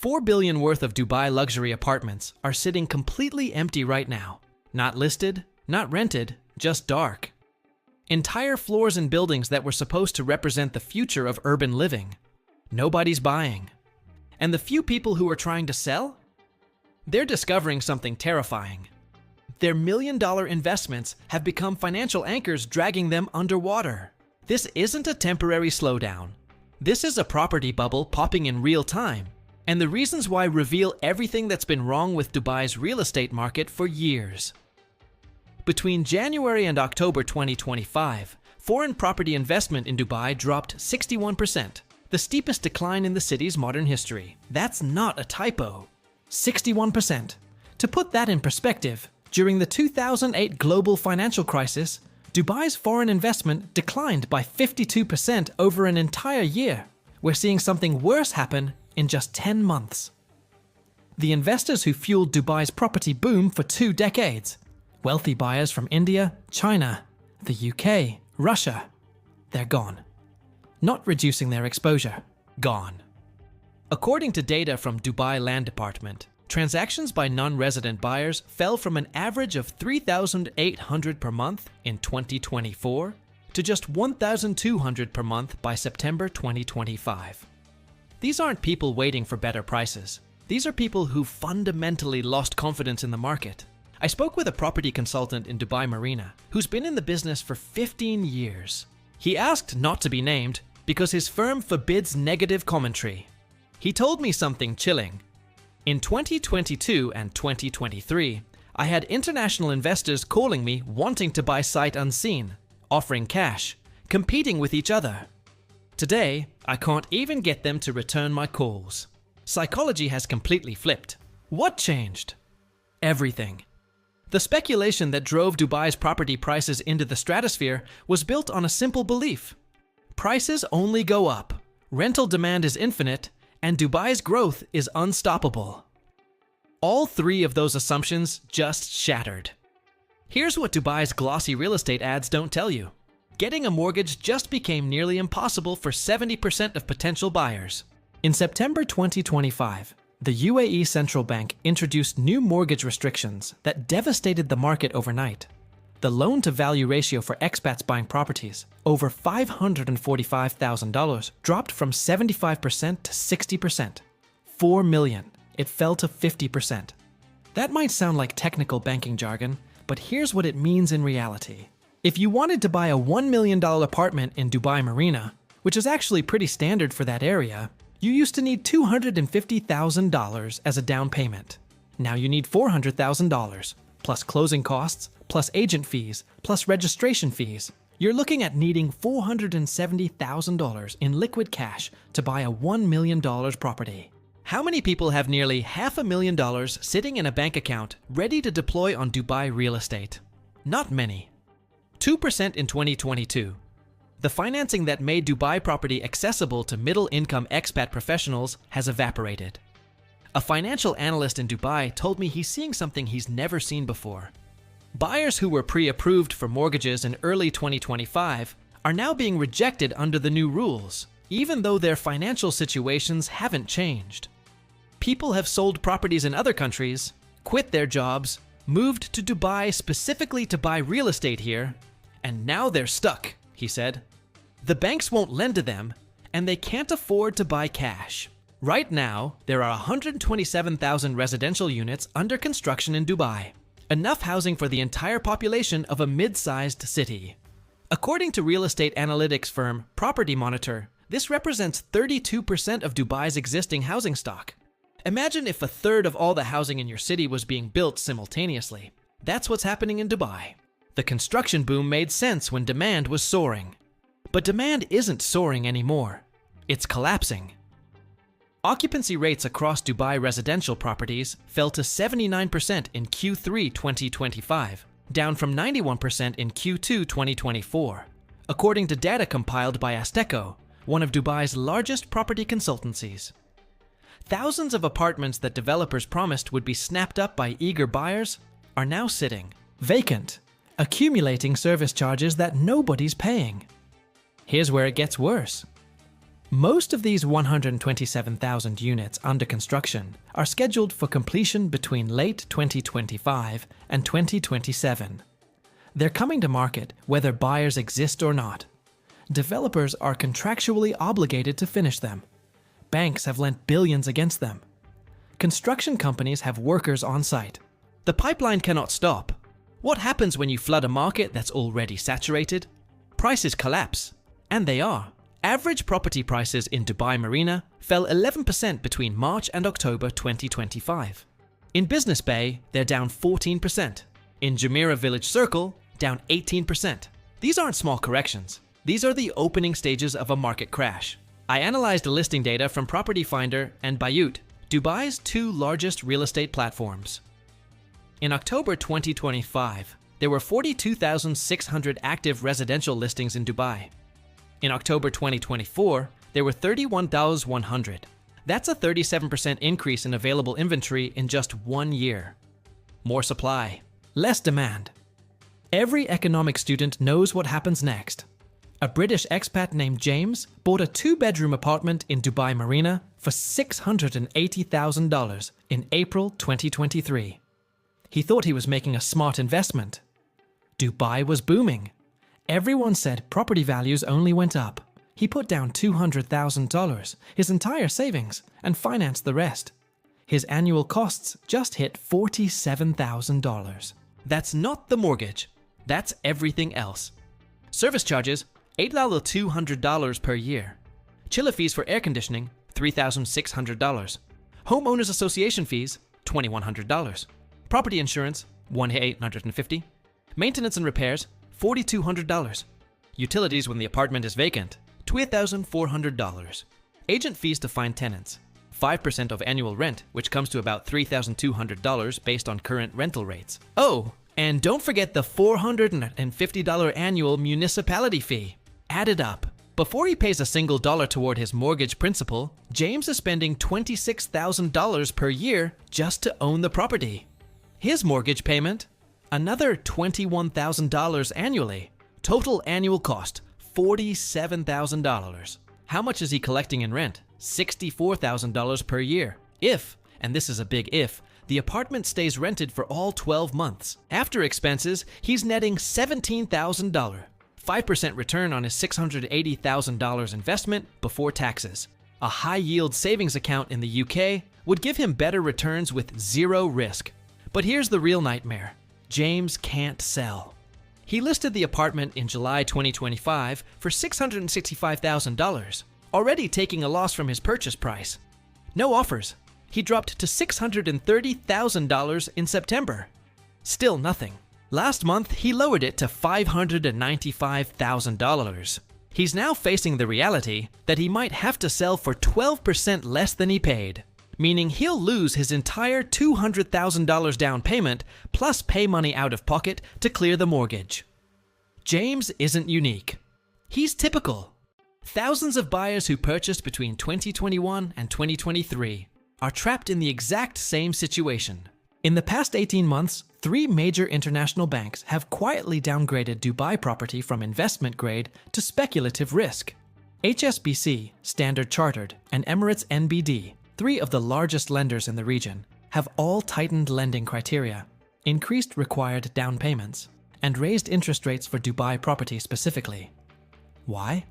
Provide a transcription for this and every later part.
4 billion worth of Dubai luxury apartments are sitting completely empty right now. Not listed, not rented, just dark. Entire floors and buildings that were supposed to represent the future of urban living. Nobody's buying. And the few people who are trying to sell? They're discovering something terrifying. Their million-dollar investments have become financial anchors dragging them underwater. This isn't a temporary slowdown. This is a property bubble popping in real time. And the reasons why reveal everything that's been wrong with Dubai's real estate market for years. Between January and October 2025, foreign property investment in Dubai dropped 61%, the steepest decline in the city's modern history. That's not a typo. 61%. To put that in perspective, during the 2008 global financial crisis, Dubai's foreign investment declined by 52% over an entire year. We're seeing something worse happen in just 10 months. The investors who fueled Dubai's property boom for 2 decades, wealthy buyers from India, China, the UK, Russia, they're gone. Not reducing their exposure, gone. According to data from Dubai Land Department, transactions by non-resident buyers fell from an average of 3,800 per month in 2024 to just 1,200 per month by September 2025. These aren't people waiting for better prices. These are people who fundamentally lost confidence in the market. I spoke with a property consultant in Dubai Marina who's been in the business for 15 years. He asked not to be named because his firm forbids negative commentary. He told me something chilling. In 2022 and 2023, I had international investors calling me wanting to buy sight unseen, offering cash, competing with each other. Today, I can't even get them to return my calls. Psychology has completely flipped. What changed? Everything. The speculation that drove Dubai's property prices into the stratosphere was built on a simple belief. Prices only go up, rental demand is infinite, and Dubai's growth is unstoppable. All 3 of those assumptions just shattered. Here's what Dubai's glossy real estate ads don't tell you. Getting a mortgage just became nearly impossible for 70% of potential buyers. In September 2025, the UAE Central Bank introduced new mortgage restrictions that devastated the market overnight. The loan-to-value ratio for expats buying properties, over $545,000, dropped from 75% to 60%. 4 million. It fell to 50%. That might sound like technical banking jargon, but here's what it means in reality. If you wanted to buy a $1 million apartment in Dubai Marina, which is actually pretty standard for that area, you used to need $250,000 as a down payment. Now you need $400,000, plus closing costs, plus agent fees, plus registration fees. You're looking at needing $470,000 in liquid cash to buy a $1 million property. How many people have nearly $500,000 sitting in a bank account ready to deploy on Dubai real estate? Not many. 2% in 2022. The financing that made Dubai property accessible to middle-income expat professionals has evaporated. A financial analyst in Dubai told me he's seeing something he's never seen before. Buyers who were pre-approved for mortgages in early 2025 are now being rejected under the new rules, even though their financial situations haven't changed. People have sold properties in other countries, quit their jobs, moved to Dubai specifically to buy real estate here, and now they're stuck, he said. The banks won't lend to them, and they can't afford to buy cash. Right now, there are 127,000 residential units under construction in Dubai, enough housing for the entire population of a mid-sized city. According to real estate analytics firm Property Monitor, this represents 32% of Dubai's existing housing stock. Imagine if a third of all the housing in your city was being built simultaneously. That's what's happening in Dubai. The construction boom made sense when demand was soaring. But demand isn't soaring anymore. It's collapsing. Occupancy rates across Dubai residential properties fell to 79% in Q3 2025, down from 91% in Q2 2024, according to data compiled by Asteco, one of Dubai's largest property consultancies. Thousands of apartments that developers promised would be snapped up by eager buyers are now sitting, vacant, accumulating service charges that nobody's paying. Here's where it gets worse. Most of these 127,000 units under construction are scheduled for completion between late 2025 and 2027. They're coming to market whether buyers exist or not. Developers are contractually obligated to finish them. Banks have lent billions against them. Construction companies have workers on site. The pipeline cannot stop. What happens when you flood a market that's already saturated? Prices collapse. And they are. Average property prices in Dubai Marina fell 11% between March and October 2025. In Business Bay, they're down 14%. In Jumeirah Village Circle, down 18%. These aren't small corrections. These are the opening stages of a market crash. I analyzed the listing data from Property Finder and Bayut, Dubai's two largest real estate platforms. In October 2025, there were 42,600 active residential listings in Dubai. In October 2024, there were 31,100. That's a 37% increase in available inventory in just 1 year. More supply, less demand. Every economic student knows what happens next. A British expat named James bought a 2-bedroom apartment in Dubai Marina for $680,000 in April 2023. He thought he was making a smart investment. Dubai was booming. Everyone said property values only went up. He put down $200,000, his entire savings, and financed the rest. His annual costs just hit $47,000. That's not the mortgage. That's everything else. Service charges, $8,200 per year. Chiller fees for air conditioning, $3,600. Homeowners association fees, $2,100. Property insurance, $1,850. Maintenance and repairs, $4,200. Utilities when the apartment is vacant, $2,400. Agent fees to find tenants, 5% of annual rent, which comes to about $3,200 based on current rental rates. Oh, and don't forget the $450 annual municipality fee. Add it up. Before he pays a single dollar toward his mortgage principal, James is spending $26,000 per year just to own the property. His mortgage payment? Another $21,000 annually. Total annual cost, $47,000. How much is he collecting in rent? $64,000 per year. If, and this is a big if, the apartment stays rented for all 12 months. After expenses, he's netting $17,000. 5% return on his $680,000 investment before taxes. A high-yield savings account in the UK would give him better returns with zero risk. But here's the real nightmare. James can't sell. He listed the apartment in July 2025 for $665,000, already taking a loss from his purchase price. No offers. He dropped to $630,000 in September. Still nothing. Last month, he lowered it to $595,000. He's now facing the reality that he might have to sell for 12% less than he paid, meaning he'll lose his entire $200,000 down payment plus pay money out of pocket to clear the mortgage. James isn't unique. He's typical. Thousands of buyers who purchased between 2021 and 2023 are trapped in the exact same situation. In the past 18 months, 3 major international banks have quietly downgraded Dubai property from investment grade to speculative risk. HSBC, Standard Chartered, and Emirates NBD, 3 of the largest lenders in the region, have all tightened lending criteria, increased required down payments, and raised interest rates for Dubai property specifically. Why?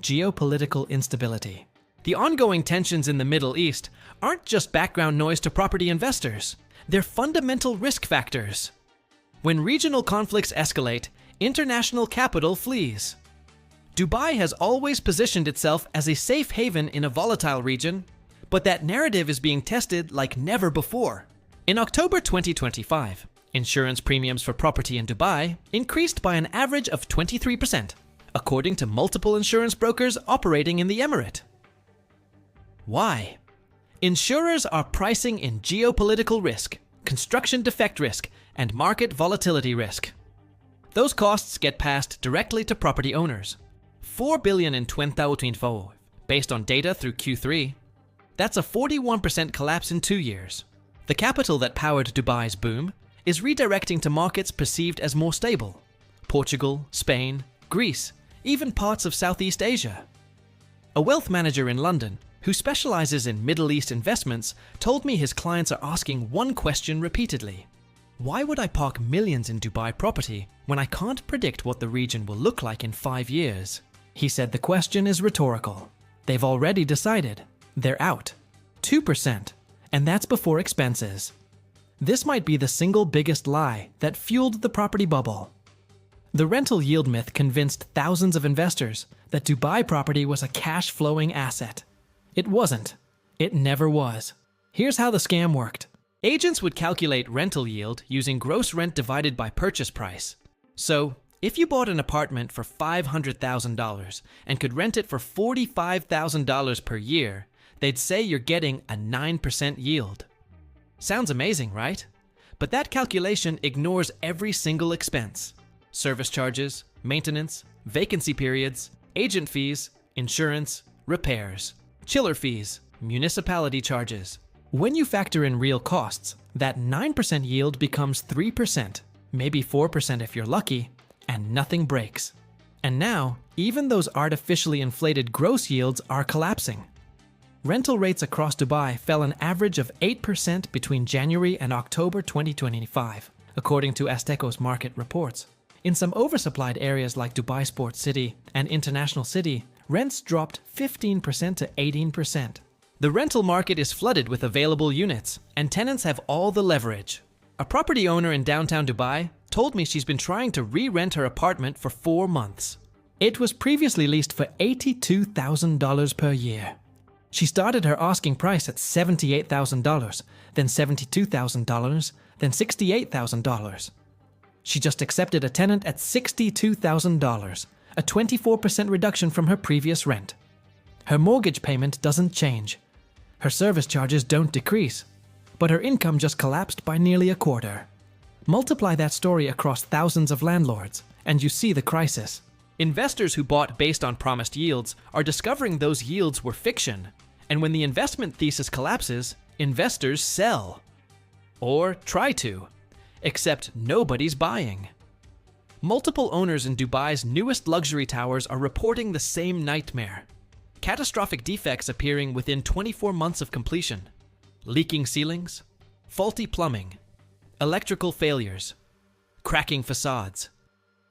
Geopolitical instability. The ongoing tensions in the Middle East aren't just background noise to property investors. They're fundamental risk factors. When regional conflicts escalate, international capital flees. Dubai has always positioned itself as a safe haven in a volatile region, but that narrative is being tested like never before. In October 2025, insurance premiums for property in Dubai increased by an average of 23%, according to multiple insurance brokers operating in the Emirate. Why? Insurers are pricing in geopolitical risk, construction defect risk, and market volatility risk. Those costs get passed directly to property owners. $4 billion in 2024, based on data through Q3. That's a 41% collapse in 2 years. The capital that powered Dubai's boom is redirecting to markets perceived as more stable. Portugal, Spain, Greece, even parts of Southeast Asia. A wealth manager in London, who specializes in Middle East investments, told me his clients are asking one question repeatedly. Why would I park millions in Dubai property when I can't predict what the region will look like in 5 years? He said the question is rhetorical. They've already decided. They're out. 2%. And that's before expenses. This might be the single biggest lie that fueled the property bubble. The rental yield myth convinced thousands of investors that Dubai property was a cash-flowing asset. It wasn't. It never was. Here's how the scam worked. Agents would calculate rental yield using gross rent divided by purchase price. So, if you bought an apartment for $500,000 and could rent it for $45,000 per year, they'd say you're getting a 9% yield. Sounds amazing, right? But that calculation ignores every single expense. Service charges, maintenance, vacancy periods, agent fees, insurance, repairs, chiller fees, municipality charges. When you factor in real costs, that 9% yield becomes 3%, maybe 4% if you're lucky, and nothing breaks. And now, even those artificially inflated gross yields are collapsing. Rental rates across Dubai fell an average of 8% between January and October 2025, according to Asteco's market reports. In some oversupplied areas like Dubai Sports City and International City, rents dropped 15% to 18%. The rental market is flooded with available units, and tenants have all the leverage. A property owner in downtown Dubai told me she's been trying to re-rent her apartment for 4 months. It was previously leased for $82,000 per year. She started her asking price at $78,000, then $72,000, then $68,000. She just accepted a tenant at $62,000, a 24% reduction from her previous rent. Her mortgage payment doesn't change. Her service charges don't decrease, but her income just collapsed by nearly a quarter. Multiply that story across thousands of landlords, and you see the crisis. Investors who bought based on promised yields are discovering those yields were fiction, and when the investment thesis collapses, investors sell. Or try to. Except nobody's buying. Multiple owners in Dubai's newest luxury towers are reporting the same nightmare. Catastrophic defects appearing within 24 months of completion. Leaking ceilings, faulty plumbing, electrical failures, cracking facades,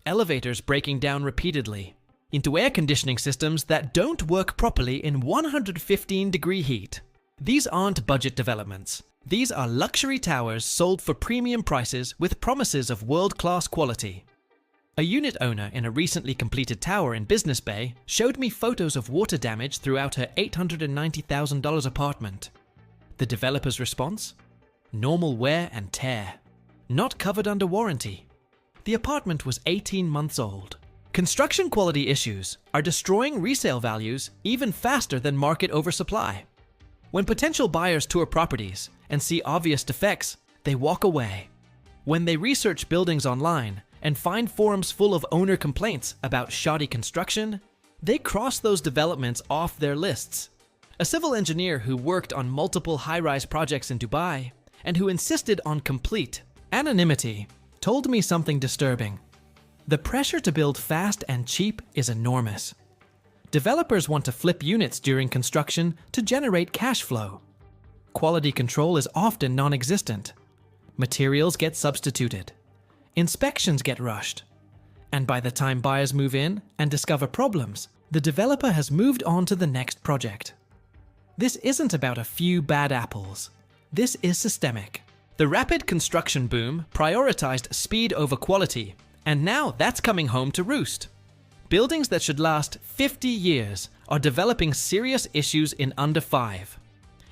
elevators breaking down repeatedly, into air conditioning systems that don't work properly in 115-degree heat. These aren't budget developments. These are luxury towers sold for premium prices with promises of world-class quality. A unit owner in a recently completed tower in Business Bay showed me photos of water damage throughout her $890,000 apartment. The developer's response? Normal wear and tear. Not covered under warranty. The apartment was 18 months old. Construction quality issues are destroying resale values even faster than market oversupply. When potential buyers tour properties and see obvious defects, they walk away. When they research buildings online and find forums full of owner complaints about shoddy construction, they cross those developments off their lists. A civil engineer who worked on multiple high-rise projects in Dubai and who insisted on complete anonymity told me something disturbing. The pressure to build fast and cheap is enormous. Developers want to flip units during construction to generate cash flow. Quality control is often non-existent. Materials get substituted. Inspections get rushed. And by the time buyers move in and discover problems, the developer has moved on to the next project. This isn't about a few bad apples. This is systemic. The rapid construction boom prioritized speed over quality, and now that's coming home to roost. Buildings that should last 50 years are developing serious issues in under 5.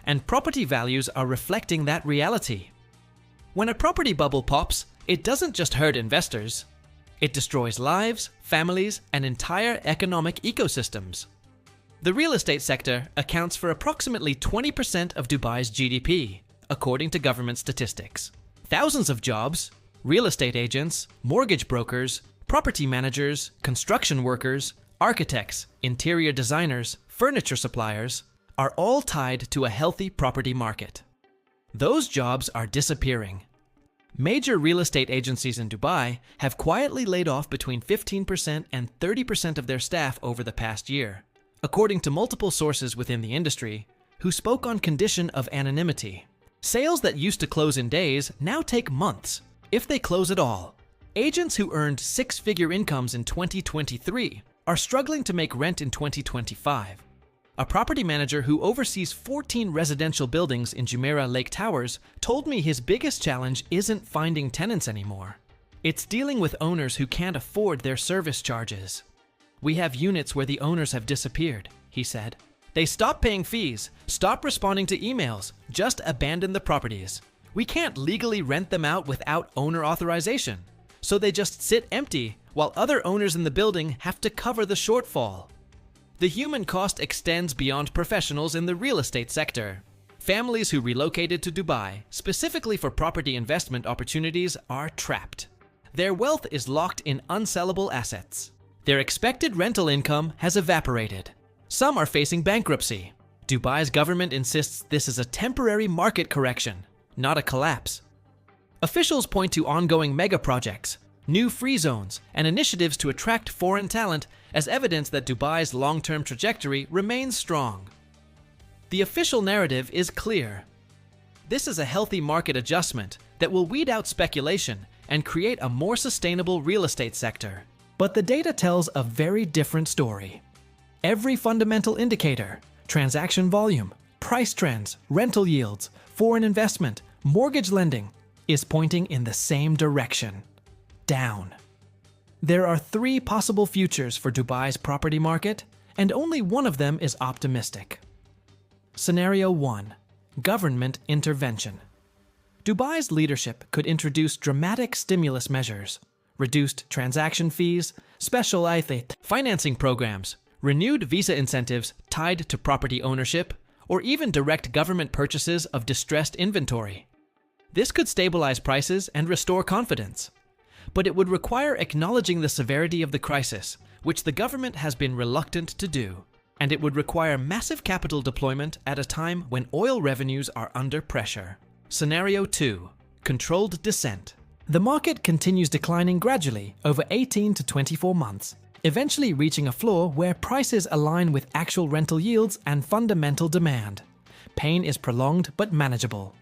And property values are reflecting that reality. When a property bubble pops, it doesn't just hurt investors. It destroys lives, families, and entire economic ecosystems. The real estate sector accounts for approximately 20% of Dubai's GDP, according to government statistics. Thousands of jobs, real estate agents, mortgage brokers, property managers, construction workers, architects, interior designers, furniture suppliers, are all tied to a healthy property market. Those jobs are disappearing. Major real estate agencies in Dubai have quietly laid off between 15% and 30% of their staff over the past year, according to multiple sources within the industry, who spoke on condition of anonymity. Sales that used to close in days now take months, if they close at all. Agents who earned six-figure incomes in 2023 are struggling to make rent in 2025. A property manager who oversees 14 residential buildings in Jumeirah Lake Towers told me his biggest challenge isn't finding tenants anymore. It's dealing with owners who can't afford their service charges. "We have units where the owners have disappeared," he said. "They stop paying fees, stop responding to emails, just abandon the properties. We can't legally rent them out without owner authorization, so they just sit empty while other owners in the building have to cover the shortfall." The human cost extends beyond professionals in the real estate sector. Families who relocated to Dubai, specifically for property investment opportunities, are trapped. Their wealth is locked in unsellable assets. Their expected rental income has evaporated. Some are facing bankruptcy. Dubai's government insists this is a temporary market correction, not a collapse. Officials point to ongoing mega projects, new free zones, and initiatives to attract foreign talent as evidence that Dubai's long-term trajectory remains strong. The official narrative is clear. This is a healthy market adjustment that will weed out speculation and create a more sustainable real estate sector. But the data tells a very different story. Every fundamental indicator, transaction volume, price trends, rental yields, foreign investment, mortgage lending, is pointing in the same direction: down. There are three possible futures for Dubai's property market, and only one of them is optimistic. Scenario 1. Government intervention. Dubai's leadership could introduce dramatic stimulus measures, reduced transaction fees, special financing programs, renewed visa incentives tied to property ownership, or even direct government purchases of distressed inventory. This could stabilize prices and restore confidence. But it would require acknowledging the severity of the crisis, which the government has been reluctant to do, and it would require massive capital deployment at a time when oil revenues are under pressure. Scenario 2. Controlled descent. The market continues declining gradually over 18 to 24 months, eventually reaching a floor where prices align with actual rental yields and fundamental demand. Pain is prolonged but manageable.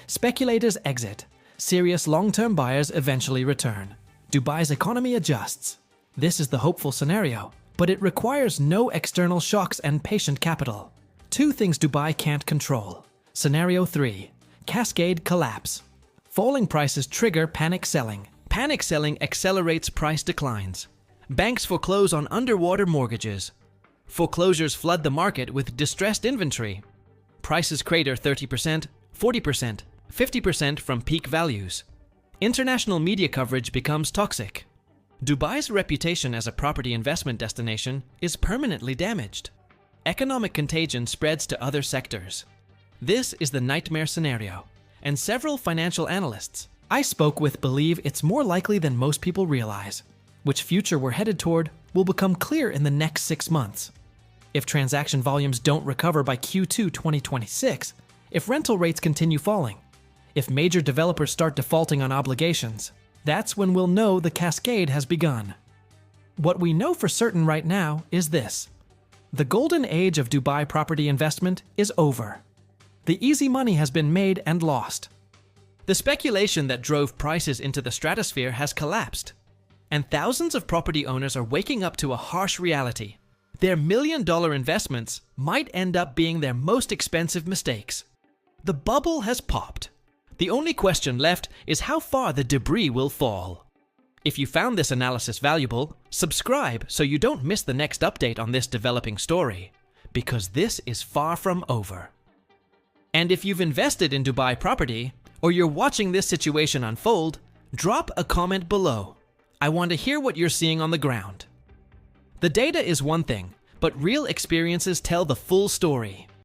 Speculators exit. Serious long-term buyers eventually return. Dubai's economy adjusts. This is the hopeful scenario, but it requires no external shocks and patient capital. Two things Dubai can't control. Scenario 3. Cascade collapse. Falling prices trigger panic selling. Panic selling accelerates price declines. Banks foreclose on underwater mortgages. Foreclosures flood the market with distressed inventory. Prices crater 30%, 40%, 50% from peak values. International media coverage becomes toxic. Dubai's reputation as a property investment destination is permanently damaged. Economic contagion spreads to other sectors. This is the nightmare scenario, and several financial analysts I spoke with believe it's more likely than most people realize. Which future we're headed toward will become clear in the next 6 months. If transaction volumes don't recover by Q2 2026, if rental rates continue falling, if major developers start defaulting on obligations, that's when we'll know the cascade has begun. What we know for certain right now is this: the golden age of Dubai property investment is over. The easy money has been made and lost. The speculation that drove prices into the stratosphere has collapsed, and thousands of property owners are waking up to a harsh reality. Their million-dollar investments might end up being their most expensive mistakes. The bubble has popped. The only question left is how far the debris will fall. If you found this analysis valuable, subscribe so you don't miss the next update on this developing story, because this is far from over. And if you've invested in Dubai property, or you're watching this situation unfold, drop a comment below. I want to hear what you're seeing on the ground. The data is one thing, but real experiences tell the full story.